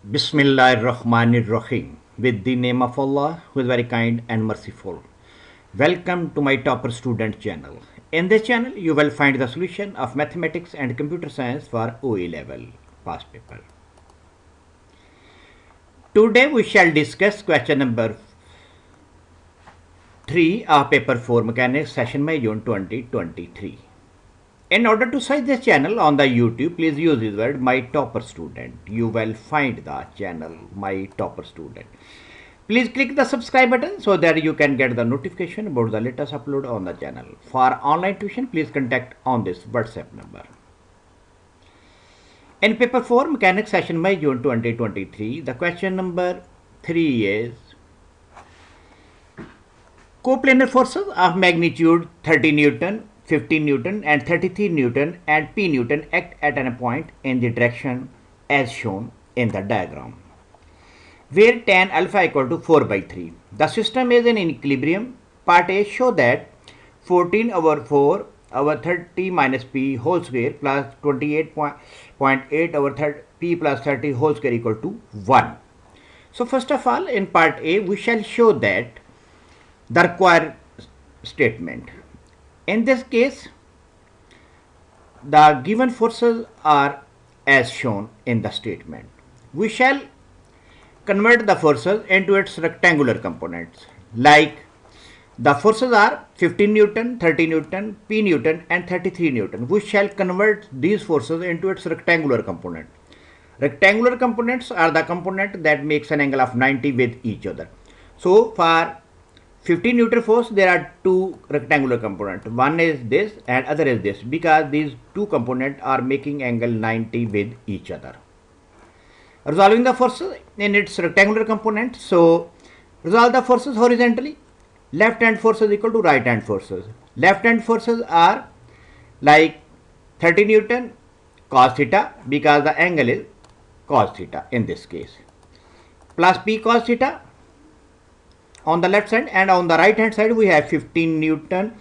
Bismillahirrahmanirrahim. With the name of Allah, who is very kind and merciful. Welcome to my Topper Student channel. In this channel, you will find the solution of mathematics and computer science for OE level past paper. Today we shall discuss question number 3 of paper 4 mechanics session May June 2023. In order to search this channel on the YouTube, please use this word my topper student. You will find the channel my topper student. Please click the subscribe button so that you can get the notification about the latest upload on the channel. For online tuition, please contact on this WhatsApp number. In paper 4 mechanics session May June 2023, the question number 3 is coplanar forces of magnitude 30 Newton, 15 Newton and 33 Newton and P Newton act at a point in the direction as shown in the diagram, where tan alpha equal to 4 by 3. The system is in equilibrium. Part A show that 14 over 4 over 30 minus P whole square plus 28.8 over P plus 30 whole square equal to 1. So first of all, in part A, we shall show that the required statement. In this case, the given forces are as shown in the statement. We shall convert the forces into its rectangular components. Like the forces are 15 Newton, 30 Newton, P Newton and 33 Newton. We shall convert these forces into its rectangular component. Rectangular components are the component that makes an angle of 90 with each other. So for 15 Newton force, there are two rectangular components. One is this and other is this, because these two components are making angle 90 with each other. Resolving the forces in its rectangular component. So resolve the forces horizontally. Left hand forces equal to right hand forces. Left hand forces are like 30 Newton cos theta, because the angle is cos theta in this case, plus P cos theta on the left side, and on the right hand side we have 15 Newton,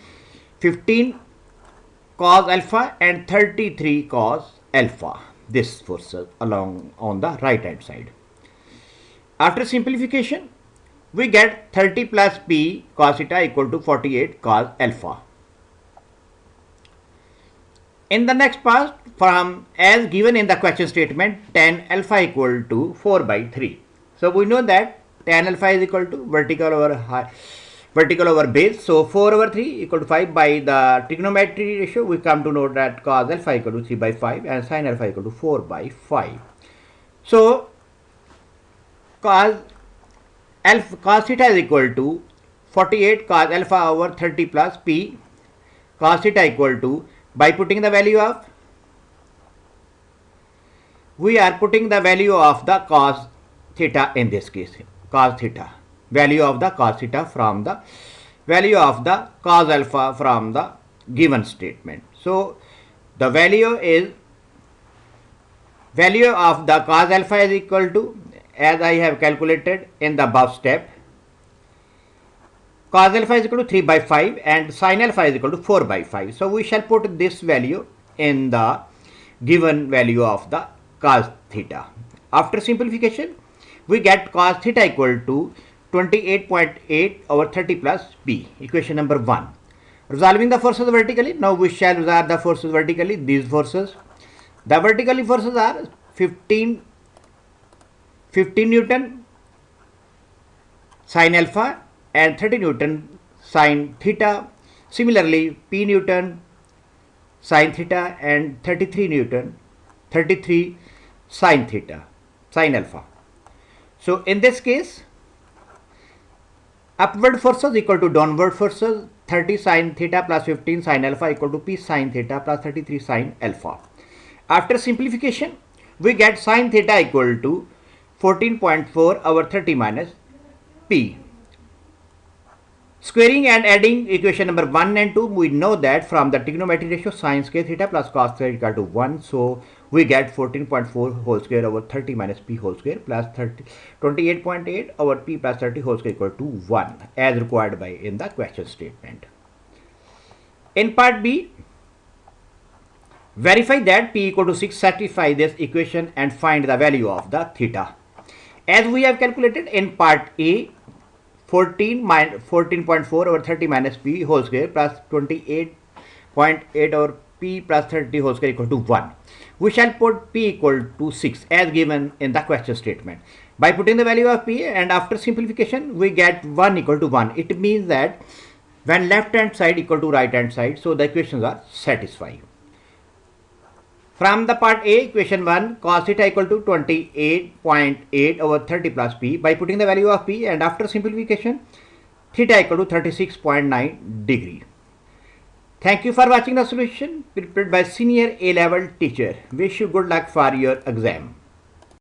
15 cos alpha and 33 cos alpha. This forces along on the right hand side. After simplification, we get 30 plus P cos theta equal to 48 cos alpha. In the next part, from as given in the question statement, tan alpha equal to 4 by 3. So we know that tan alpha is equal to vertical over base. So 4 over 3 equal to 5. By the trigonometry ratio, we come to know that cos alpha equal to 3 by 5 and sin alpha equal to 4 by 5. So cos theta is equal to 48 cos alpha over 30 plus P cos theta equal to, by putting the value of, we are putting the value of the cos theta in this case. Cos theta, value of the cos theta from the value of the cos alpha from the given statement. So the value of the cos alpha is equal to, as I have calculated in the above step, cos alpha is equal to 3 by 5 and sin alpha is equal to 4 by 5. So we shall put this value in the given value of the cos theta. After simplification, we get cos theta equal to 28.8 over 30 plus P, equation number 1. Resolving the forces vertically, now we shall resolve the forces vertically. These forces, the vertical forces are 15 Newton sin alpha and 30 Newton sin theta. Similarly, P Newton sin theta and 33 sin theta, sin alpha. So in this case, upward forces equal to downward forces. 30 sin theta plus 15 sin alpha equal to P sin theta plus 33 sin alpha. After simplification, we get sin theta equal to 14.4 over 30 minus P. Squaring and adding equation number 1 and 2, we know that from the trigonometry ratio sin square theta plus cos theta equal to 1. So we get 14.4 whole square over 30 minus P whole square plus 28.8 over P plus 30 whole square equal to 1, as required by in the question statement. In part B, verify that P equal to 6, satisfy this equation and find the value of the theta As we have calculated in part A, 14.4 over 30 minus p whole square plus 28.8 over p plus 30 whole square equal to 1. We shall put p equal to 6 as given in the question statement. By putting the value of p and after simplification we get 1 equal to 1. It means that when left hand side equal to right hand side, so the equations are satisfied. From the part A, equation 1, cos theta equal to 28.8 over 30 plus p. By putting the value of p and after simplification, theta equal to 36.9 degree. Thank you for watching the solution prepared by senior A-level teacher. Wish you good luck for your exam.